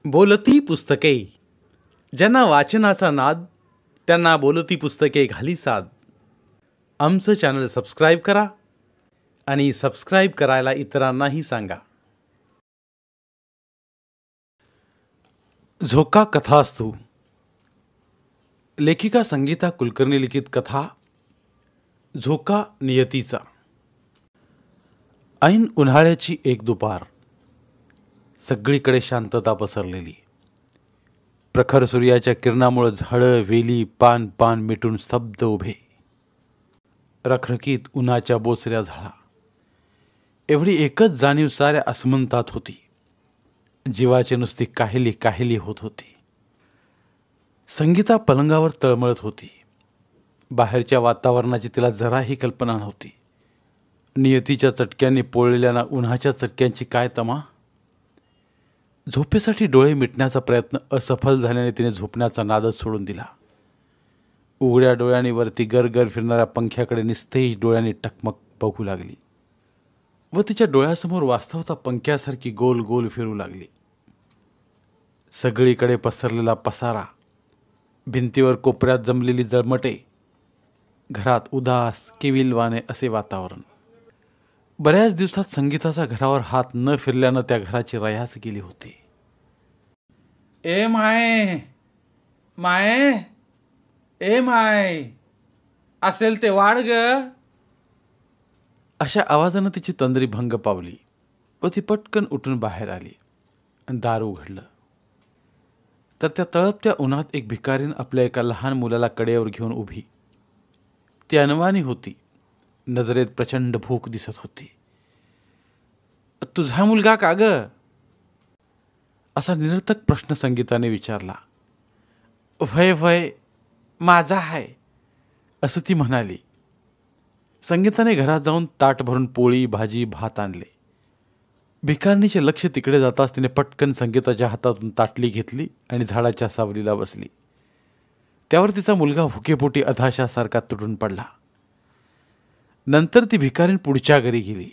बोलती पुस्तके. ज्यांना वाचनाचा नाद त्यांना बोलती पुस्तके घाली साद. आमचं चॅनल सबस्क्राईब करा आणि सबस्क्राईब करायला इतरांनाही सांगा. झोका कथास्तू. लेखिका संगीता कुलकर्णी लिखित कथा झोका नियतीचा. ऐन उन्हाळ्याची एक दुपार. सगळीकडे शांतता पसरलेली. प्रखर सूर्याच्या किरणामुळे झाडं, वेली, पान पान मिटून स्तब्ध उभे. रखरखीत उन्हाच्या बोचऱ्या झळा. एवढी एकच जाणीव साऱ्या अस्मंतात होती. जीवाची नुसती काहिली काहिली होत होती. संगीता पलंगावर तळमळत होती. बाहेरच्या वातावरणाची तिला जराही कल्पना नव्हती. नियतीच्या चटक्यांनी पोळलेल्या उन्हाच्या चटक्यांची काय तमा. झोपेसाठी डोळे मिटण्याचा प्रयत्न असफल झाल्याने तिने झोपण्याचा नादच सोडून दिला. उघड्या डोळ्यांनी वरती गरगर फिरणाऱ्या पंख्याकडे निस्तेज डोळ्यांनी टकमक बघू लागली व तिच्या डोळ्यासमोर वास्तवता पंख्यासारखी गोल गोल फिरू लागली. सगळीकडे पसरलेला पसारा, भिंतीवर कोपऱ्यात जमलेली जळमटे, घरात उदास केविलवाणे असे वातावरण. बऱ्याच दिवसात संगीताचा घरावर हात न फिरल्यानं त्या घराची रयाच गेली होती. ए माय माय ए माय असेल ते वाढ ग. अशा आवाजानं तिची तंद्री भंग पावली व ती पटकन उठून बाहेर आली आणि दार उघडलं तर त्या तळपत्या उन्हात एक भिकारीण आपल्या एका लहान मुलाला कडेवर घेऊन उभी. ती अनवाणी होती. नजरेत प्रचंड भूक दिसत होती. तुझा मुलगा का ग? असा निरर्थक प्रश्न संगीताने विचारला. वय वय माझा आहे असं ती म्हणाली. संगीताने घरात जाऊन ताट भरून पोळी भाजी भात आणले. भिकारणीचे लक्ष तिकडे जाताच तिने पटकन संगीताच्या हातातून ताटली घेतली आणि झाडाच्या सावलीला बसली. त्यावर तिचा मुलगा भुकेपोटी अधाशासारखा तुटून पडला. नंतर ती भिकारीण पुढच्या घरी गेली.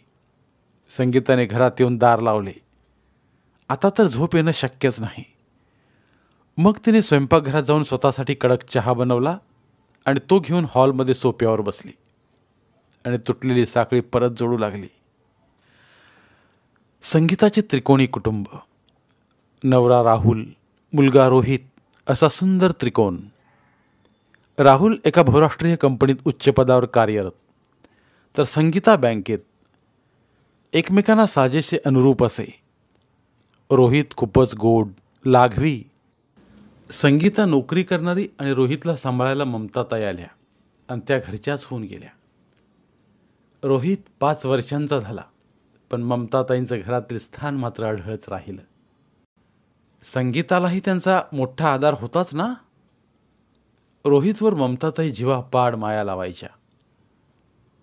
संगीताने घरात येऊन दार लावले. आता तर झोप येणं शक्यच नाही. मग तिने स्वयंपाकघरात जाऊन स्वतःसाठी कडक चहा बनवला आणि तो घेऊन हॉलमध्ये सोप्यावर बसली आणि तुटलेली साखळी परत जोडू लागली. संगीताचे त्रिकोणी कुटुंब. नवरा राहुल, मुलगा रोहित असा सुंदर त्रिकोण. राहुल एका बहुराष्ट्रीय कंपनीत उच्च पदावर कार्यरत, तर संगीता बँकेत. एकमेकांना साजेसे अनुरूप असे. रोहित खूपच गोड, लाघवी. संगीता नोकरी करणारी आणि रोहितला सांभाळायला ममताताई आल्या आणि त्या घरच्याच होऊन गेल्या. रोहित 5 वर्षांचा झाला, पण ममताताईंचं घरातील स्थान मात्र आढळच राहिलं. संगीतालाही त्यांचा मोठा आधार होताच ना. रोहितवर ममताताई जीवापाड माया लावायच्या.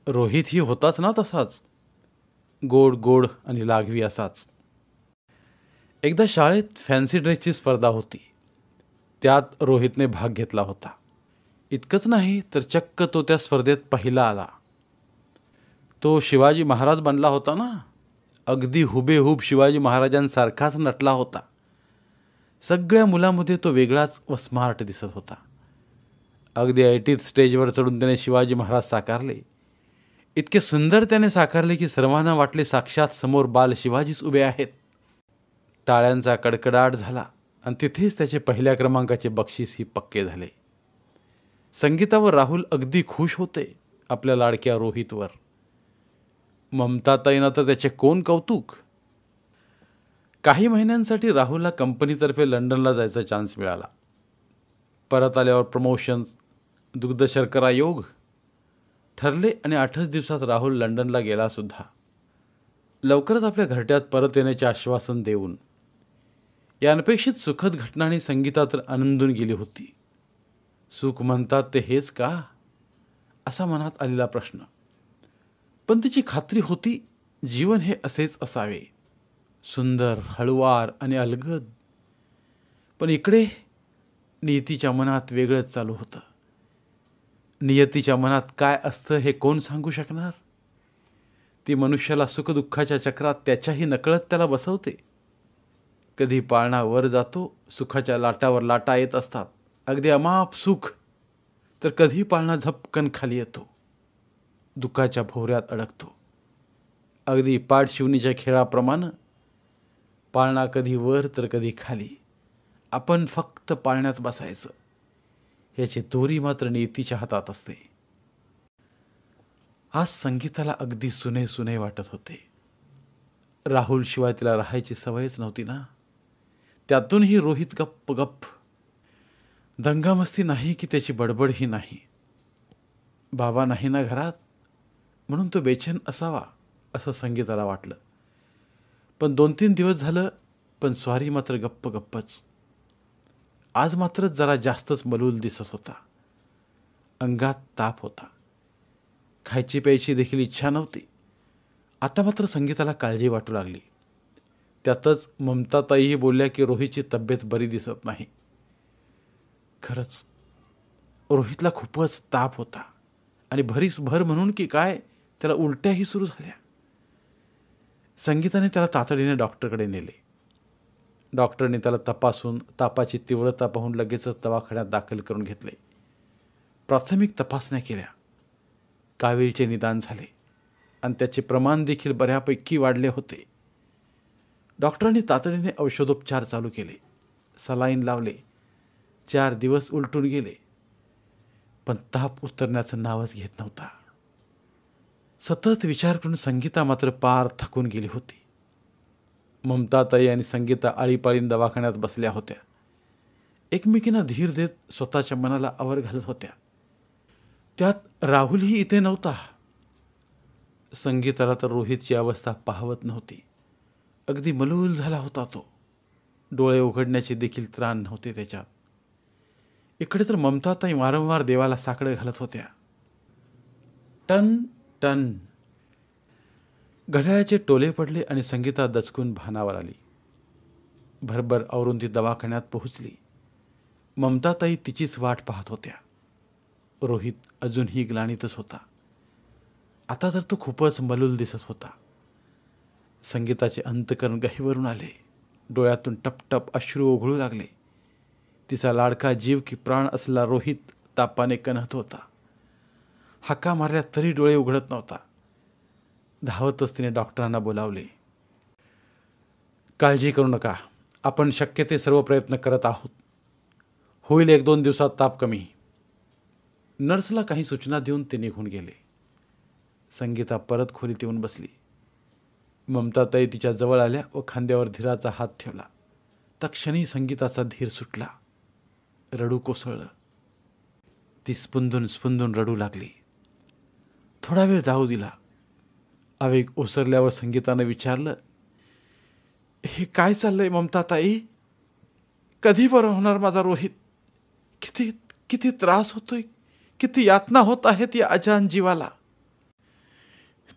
रोहितही होताच ना तसाच, गोड गोड आणि लाघवी असाच. एकदा शाळेत फॅन्सी ड्रेसची स्पर्धा होती. त्यात रोहितने भाग घेतला होता. इतकंच नाही तर चक्क तो त्या स्पर्धेत पहिला आला. तो शिवाजी महाराज बनला होता ना. अगदी हुबेहूब शिवाजी महाराजांसारखाच नटला होता. सगळ्या मुलांमध्ये तो वेगळाच व स्मार्ट दिसत होता. अगदी ऐटीत स्टेजवर चढून त्याने शिवाजी महाराज साकारले. इतके सुंदर त्याने साकारले की सर्वांना वाटले साक्षात समोर बाल शिवाजीच उभे आहेत. टाळ्यांचा कडकडाट झाला आणि तिथेच त्याचे पहिल्या क्रमांकाचे बक्षीसही पक्के झाले. संगीता व राहुल अगदी खुश होते आपल्या लाडक्या रोहितवर. ममताताईंना तर त्याचे कोण कौतुक. काही महिन्यांसाठी राहुलला कंपनीतर्फे लंडनला जायचा चान्स मिळाला. परत आल्यावर प्रमोशन्स, दुग्ध शर्करा योग ठरले आणि 8च दिवसात राहुल लंडनला गेला सुद्धा. लवकरच आपल्या घरट्यात परत येण्याचे आश्वासन देऊन. या अनपेक्षित सुखद घटनांनी संगीता तर आनंदून गेली होती. सुख म्हणतात ते हेच का, असा मनात आलेला प्रश्न. पण तिची खात्री होती जीवन हे असेच असावे, सुंदर, हळुवार आणि अलगद. पण इकडे नियतीच्या मनात वेगळंच चालू होतं. नियतीच्या मनात काय असतं हे कोण सांगू शकणार. ती मनुष्याला सुखदुःखाच्या चक्रात त्याच्याही नकळत त्याला बसवते. कधी पाळणा वर जातो, सुखाच्या लाटावर लाटा येत असतात, अगदी अमाप सुख. तर कधी पाळणा झपकन खाली येतो, दुःखाच्या भोवऱ्यात अडकतो. अगदी पाठशिवणीच्या खेळाप्रमाणे पाळणा कधी वर तर कधी खाली. आपण फक्त पाळण्यात बसायचं. याची दोरी मात्र नियतीच्या हातात असते. आज संगीताला अगदी सुने सुने वाटत होते. राहुल शिवाय तिला राहायची सवयच नव्हती ना. त्यातूनही रोहित गप्प गप्प. दंगामस्ती नाही की त्याची बडबडही नाही. बाबा नाही ना घरात म्हणून तो बेचैन असावा असं संगीताला वाटलं. पण 2-3 दिवस झालं, पण स्वारी मात्र गप्प गप्पच. आज मात्र जरा जास्तच मलूल दिसत होता. अंगात ताप होता. खायची प्यायची देखील इच्छा नव्हती. आता मात्र संगीताला काळजी वाटू लागली. त्यातच ममताताईही बोलल्या की रोहितची तब्येत बरी दिसत नाही. खरंच रोहितला खूपच ताप होता आणि भरीसभर म्हणून की काय त्याला उलट्याही सुरू झाल्या. संगीताने त्याला तातडीने डॉक्टरकडे नेले. डॉक्टरने त्याला तपासून तापाची तीव्रता पाहून लगेचच दवाखान्यात दाखल करून घेतले. प्राथमिक तपासण्या केल्या. कावीळचे निदान झाले आणि त्याचे प्रमाण देखील बऱ्यापैकी वाढले होते. डॉक्टरांनी तातडीने औषधोपचार चालू केले. सलाईन लावले. 4 दिवस उलटून गेले, पण ताप उतरण्याचं नावच घेत नव्हता. सतत विचार करून संगीता मात्र पार थकून गेली होती. ममताताई आणि संगीता आळीपाळीने दवाखान्यात बसल्या होत्या. एकमेकींना धीर देत स्वतःच्या मनाला आवर घालत होत्या. त्यात राहुलही इथे नव्हता. संगीताला तर रोहितची अवस्था पाहवत नव्हती. अगदी मलूल झाला होता तो. डोळे उघडण्याचे देखील त्राण नव्हते त्याच्यात. इकडे तर ममताताई वारंवार देवाला साकडं घालत होत्या. टन टन घड्याळाचे टोले पडले आणि संगीता दचकून भानावर आली. भरभर आवरून ती दवाखान्यात पोहोचली. ममताताई तिचीच वाट पाहत होत्या. रोहित अजूनही ग्लानीतच होता. आता तर तो खूपच मलूल दिसत होता. संगीताचे अंतकरण गहिवरून आले. डोळ्यातून टपटप अश्रू ओघळू लागले. तिचा लाडका जीव की प्राण असलेला रोहित तापाने कणहत होता. हाका मारल्या तरी डोळे उघडत नव्हता. धावतच तिने डॉक्टरांना बोलावले. काळजी करू नका, आपण शक्य ते सर्व प्रयत्न करत आहोत. होईल 1-2 दिवसात ताप कमी. नर्सला काही सूचना देऊन ते निघून गेले. संगीता परत खोलीत येऊन बसली. ममताताई तिच्या जवळ आल्या व खांद्यावर धीराचा हात ठेवला. तक्षणी संगीताचा धीर सुटला. रडू कोसळलं. ती स्पुंदून स्पुंदून रडू लागली. थोडा वेळ जाऊ दिला. आवेग ओसरल्यावर संगीतानं विचारलं, हे काय चाललंय ममताताई? कधी बरं होणार माझा रोहित? किती किती त्रास होतोय, किती यातना होत आहेत या अजान जीवाला.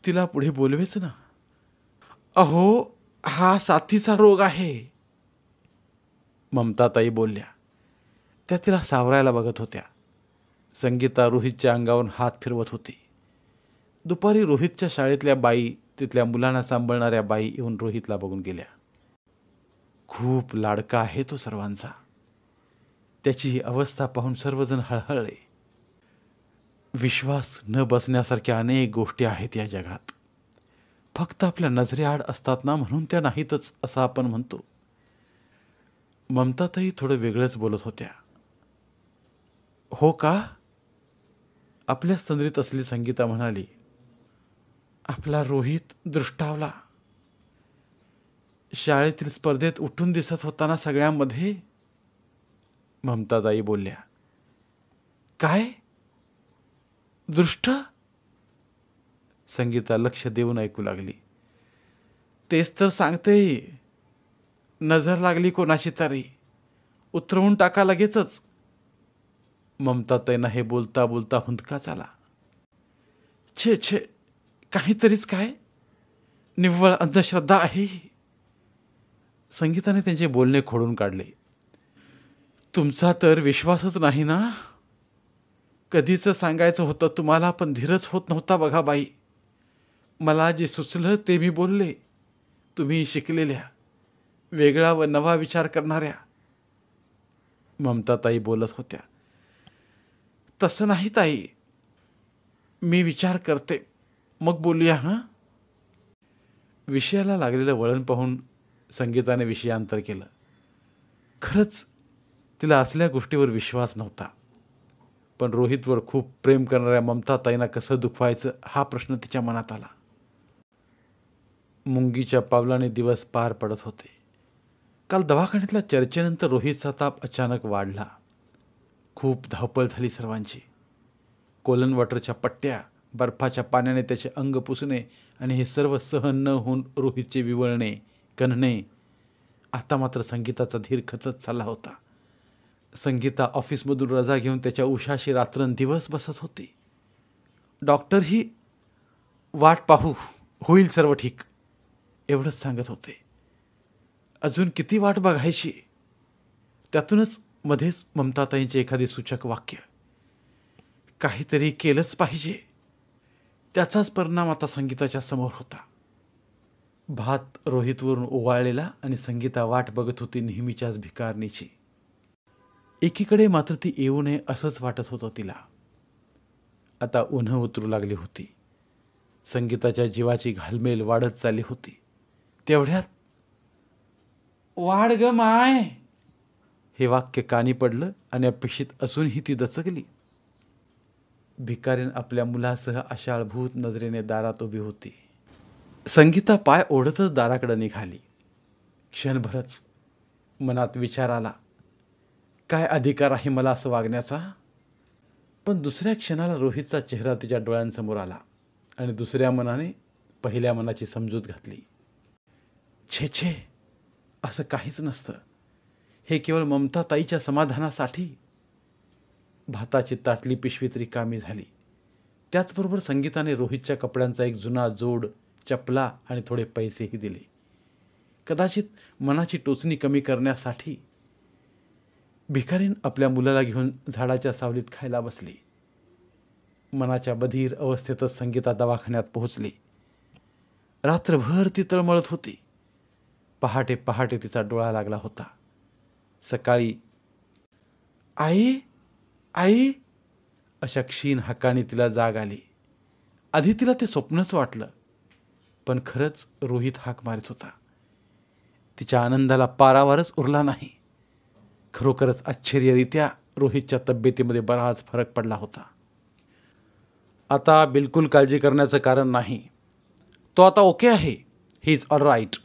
तिला पुढे बोलवेच ना. अहो, हा साथीचा रोग आहे, ममताताई बोलल्या. त्या तिला सावरायला बघत होत्या. संगीता रोहितच्या अंगावरून हात फिरवत होती. दुपारी रोहितच्या शाळेतल्या बाई, तिथल्या मुलांना सांभाळणाऱ्या बाई येऊन रोहितला बघून गेल्या. खूप लाडका आहे तो सर्वांचा. त्याची ही अवस्था पाहून सर्वजण हळहळले. विश्वास न बसण्यासारख्या अनेक गोष्टी आहेत या जगात. फक्त आपल्या नजरेआड असतात ना, म्हणून त्या नाहीतच असं आपण म्हणतो. ममताताई थोडं वेगळंच बोलत होत्या. हो का? आपल्या स्तंद्रीत असली संगीता म्हणाली. आपला रोहित दृष्टावला. शाळेतील स्पर्धेत उठून दिसत होताना सगळ्यांमध्ये, ममताताई बोलल्या. काय? दृष्ट? संगीता लक्ष देऊन ऐकू लागली. तेच तर सांगते. नजर लागली कोणाशी तरी, उतरवून टाका लगेचच. ममताताईंना हे बोलता बोलता हुंदकाच आला. छे छे, काहीतरीच काय, निव्वळ अंधश्रद्धा आहे. संगीताने त्यांचे बोलणे खोडून काढले. तुमचा तर विश्वासच नाही ना. कधीच सांगायचं होतं तुम्हाला, पण धीरच होत नव्हता बघा बाई. मला जे सुचलं ते मी बोलले. तुम्ही शिकलेल्या, वेगळा व नवा विचार करणाऱ्या. ममताताई बोलत होत्या. तसं नाही ताई, मी विचार करते, मग बोलूया हां. विषयाला लागलेलं वळण पाहून संगीताने विषयांतर केलं. खरंच तिला असल्या गोष्टीवर विश्वास नव्हता. पण रोहितवर खूप प्रेम करणाऱ्या ममताताईंना कसं दुखवायचं हा प्रश्न तिच्या मनात आला. मुंगीच्या पावलाने दिवस पार पडत होते. काल दवाखान्यातल्या चर्चेनंतर रोहितचा ताप अचानक वाढला. खूप धावपळ झाली सर्वांची. कोलन वॉटरच्या पट्ट्या, बर्फाच्या पाण्याने त्याचे अंग पुसणे आणि हे सर्व सहन न होऊन रोहितचे विवळणे, कणणे. आता मात्र संगीताचा धीर खचत चालला होता. संगीता ऑफिसमधून रजा घेऊन त्याच्या उशाशी रात्रंदिवस बसत होती. डॉक्टरही वाट पाहू, होईल सर्व ठीक, एवढंच सांगत होते. अजून किती वाट बघायची. त्यातूनच मध्येच ममताताईंचे एखादे सूचक वाक्य, काहीतरी केलंच पाहिजे. त्याचाच परिणाम आता संगीताच्या समोर होता. भात रोहितवरून ओवाळलेला आणि संगीता वाट बघत होती नेहमीच्याच भिकारनीची. एकीकडे मात्र ती येऊ नये असंच वाटत होतं तिला. आता उन्हं उतरू लागली होती. संगीताच्या जीवाची घालमेल वाढत चालली होती. तेवढ्यात वाढ ग माय, हे वाक्य कानी पडलं आणि अपेक्षित असूनही ती दचकली. भिकारीण आपल्या मुलासह आशाळभूत नजरेने दारात उभी होती. संगीता पाय ओढतच दाराकडे निघाली. क्षणभरच मनात विचार आला, काय अधिकार आहे मला असं वागण्याचा. पण दुसऱ्या क्षणाला रोहितचा चेहरा तिच्या डोळ्यांसमोर आला आणि दुसऱ्या मनाने पहिल्या मनाची समजूत घातली. छे छे, असं काहीच नसतं. हे केवळ ममताताईच्या समाधानासाठी. भाताची ताटली पिशवीत रिकामी झाली. त्याचबरोबर संगीताने रोहितच्या कपड्यांचा एक जुना जोड, चपला आणि थोडे पैसेही दिले. कदाचित मनाची टोचणी कमी करण्यासाठी. भिकारीण आपल्या मुलाला घेऊन झाडाच्या सावलीत खायला बसली. मनाच्या बधीर अवस्थेतच संगीता दवाखान्यात पोहोचली. रात्रभर ती तळमळत होती. पहाटे पहाटे तिचा डोळा लागला होता. सकाळी आई आई अशा क्षीण हाकाने तिला जाग आली. आधी तिला ते स्वप्नच वाटलं, पण खरंच रोहित हाक मारित होता. तिच्या आनंदाला पारावारच उरला नाही. खरोखरच आश्चर्यरित्या रोहितच्या तब्येतीमध्ये बराच फरक पडला होता. आता बिलकुल काळजी करण्याचं कारण नाही. तो आता ओके आहे. He is all right.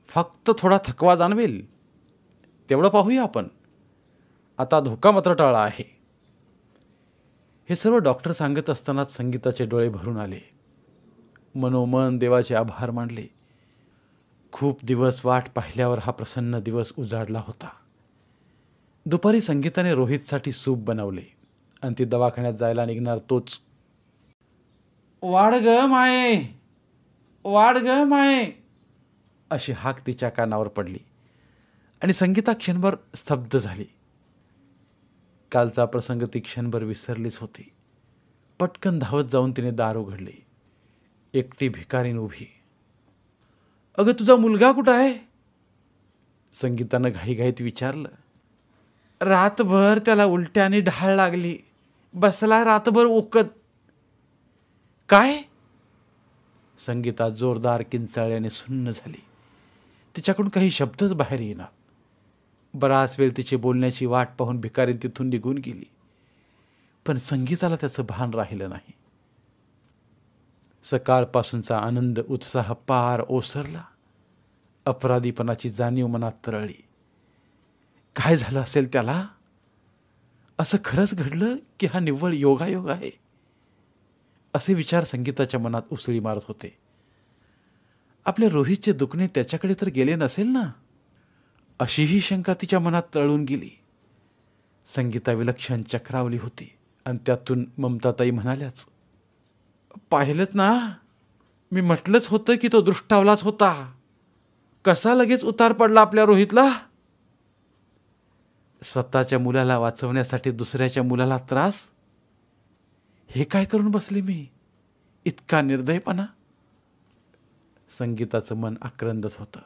फक्त थोडा थकवा जाणवेल, तेवढं पाहूया आपण. आता धोका मात्र टाळा आहे. हे सर्व डॉक्टर सांगत असतानाच संगीताचे डोळे भरून आले. मनोमन देवाचे आभार मानले. खूप दिवस वाट पाहिल्यावर हा प्रसन्न दिवस उजाडला होता. दुपारी संगीताने रोहितसाठी सूप बनवले आणि ती दवाखान्यात जायला निघणार तोच, वाढ ग माये, वाढ ग माये, अशी हाक तिच्या कानावर पडली आणि संगीता क्षणभर स्तब्ध झाली. कालचा प्रसंग ती क्षणभर विसरलीच होती. पटकन धावत जाऊन तिने दार उघडले. एकटी भिकारीण उभी. अगं, तुझा मुलगा कुठं आहे? संगीतानं घाईघाईत विचारलं. रातभर त्याला उलट्याने ढाळ लागली, बसला रातभर ओकत. काय? संगीता जोरदार किंचाळल्याने सुन्न झाली. तिच्याकडून काही शब्दच बाहेर येणार. बराच वेळ तिची बोलण्याची वाट पाहून भिकारीण तिथून निघून गेली. पण संगीताला त्याचं भान राहिलं नाही. सकाळपासूनचा आनंद उत्साह पार ओसरला. अपराधीपणाची जाणीव मनात तरळली. काय झालं असेल त्याला? असं खरंच घडलं की हा निव्वळ योगायोग आहे? असे विचार संगीताच्या मनात उसळी मारत होते. आपल्या रोहितचे दुखणे त्याच्याकडे तर गेले नसेल ना, अशीही शंका तिच्या मनात तळून गेली. संगीता विलक्षण चक्रावली होती आणि त्यातून ममताताई म्हणाल्याच, पाहिलंत ना, मी म्हटलंच होतं की तो दृष्टावलाच होता. कसा लगेच उतार पडला आपल्या रोहितला. स्वतःच्या मुलाला वाचवण्यासाठी दुसऱ्याच्या मुलाला त्रास. हे काय करून बसले मी? इतका निर्दयपणा. संगीताचं मन आक्रंदत होतं.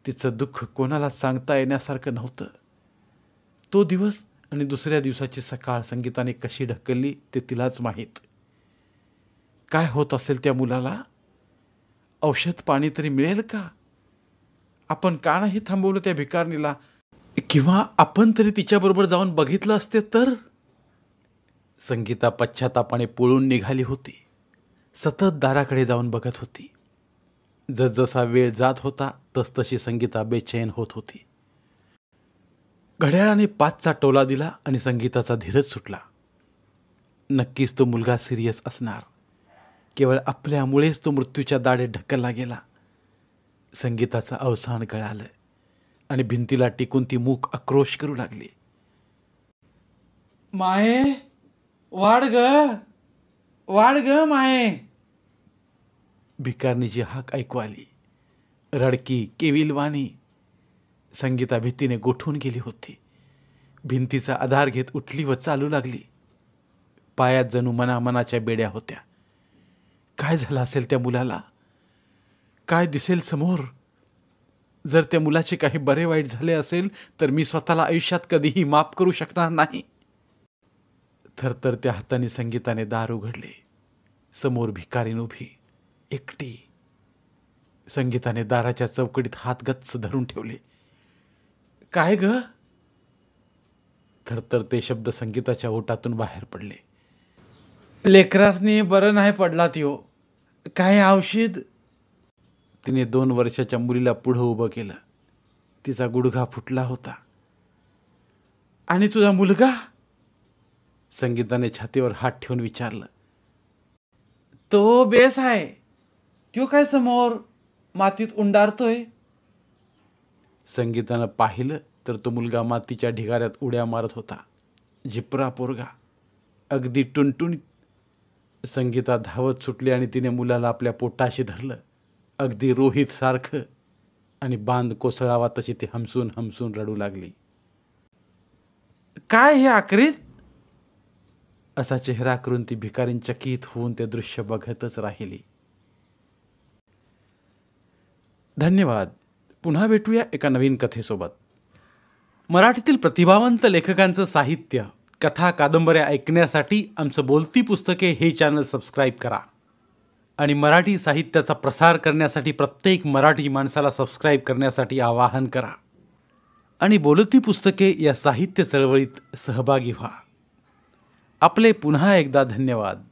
तिचं दुःख कोणाला सांगता येण्यासारखं नव्हतं. तो दिवस आणि दुसऱ्या दिवसाची सकाळ संगीताने कशी ढकलली ते तिलाच माहीत. काय होत असेल त्या मुलाला? औषध पाणी तरी मिळेल का? आपण का नाही थांबवलं त्या भिकारणीला? किंवा आपण तरी तिच्याबरोबर जाऊन बघितलं असते तर? संगीता पश्चातापाने पळून निघाली होती. सतत दाराकडे जाऊन बघत होती. जसजसा वेळ जात होता तसतशी संगीता बेचैन होत होती. घड्याळाने 5चा टोला दिला आणि संगीताचा धीरच सुटला. नक्कीच तो मुलगा सिरियस असणार. केवळ आपल्यामुळेच तो मृत्यूच्या दाढेत ढकलला गेला. संगीताचं अवसान कळालं आणि भिंतीला टिकून ती मूक आक्रोश करू लागली. माये, वाढ ग, वाढ ग माये. भिकारणीची हाक ऐकू आली. रडकी, केविलवाणी. संगीता भीतीने गोठून गेली होती. भिंतीचा आधार घेत उठली व चालू लागली. पायात जणू मनामनाच्या बेड्या होत्या. काय झालं असेल त्या मुलाला? काय दिसेल समोर? जर त्या मुलाचे काही बरे वाईट झाले असेल तर मी स्वतःला आयुष्यात कधीही माफ करू शकणार नाही. थरथर त्या हाताने संगीताने दार उघडले. समोर भिकारीण उभी, एकटी. संगीताने दाराच्या चौकटीत हात गच्च धरून ठेवले. काय ग? थरथर ते शब्द संगीताच्या ओठातून बाहेर पडले. लेकरासनी बरं नाही पडला त्यो. काय औषध? तिने 2 वर्षाच्या मुलीला पुढं उभं केलं. तिचा गुडघा फुटला होता. आणि तुझा मुलगा? संगीताने छातीवर हात ठेवून विचारलं. तो बेस आहे. त्यो काय समोर मातीत उंडारतोय? संगीतानं पाहिलं तर तो मुलगा मातीच्या ढिगाऱ्यात उड्या मारत होता. झिपरा पोरगा, अगदी टुणटुणीत. संगीता धावत सुटली आणि तिने मुलाला आपल्या पोटाशी धरलं, अगदी रोहित सारखं. आणि बांध कोसळावा तशी ती हमसून हमसून रडू लागली. काय हे आक्रीत? असा चेहरा करून ती भिकारीण चकित होऊन ते दृश्य बघतच राहिली. धन्यवाद. पुन्हा भेटूया एका नवीन कथेसोबत. मराठीतील प्रतिभावंत लेखकांचं साहित्य, कथा, कादंबऱ्या ऐकण्यासाठी आमचं बोलती पुस्तके हे चॅनल सबस्क्राईब करा. आणि मराठी साहित्याचा प्रसार करण्यासाठी प्रत्येक मराठी माणसाला सबस्क्राईब करण्यासाठी आवाहन करा. आणि बोलती पुस्तके या साहित्य चळवळीत सहभागी व्हा. आपले पुन्हा एकदा धन्यवाद.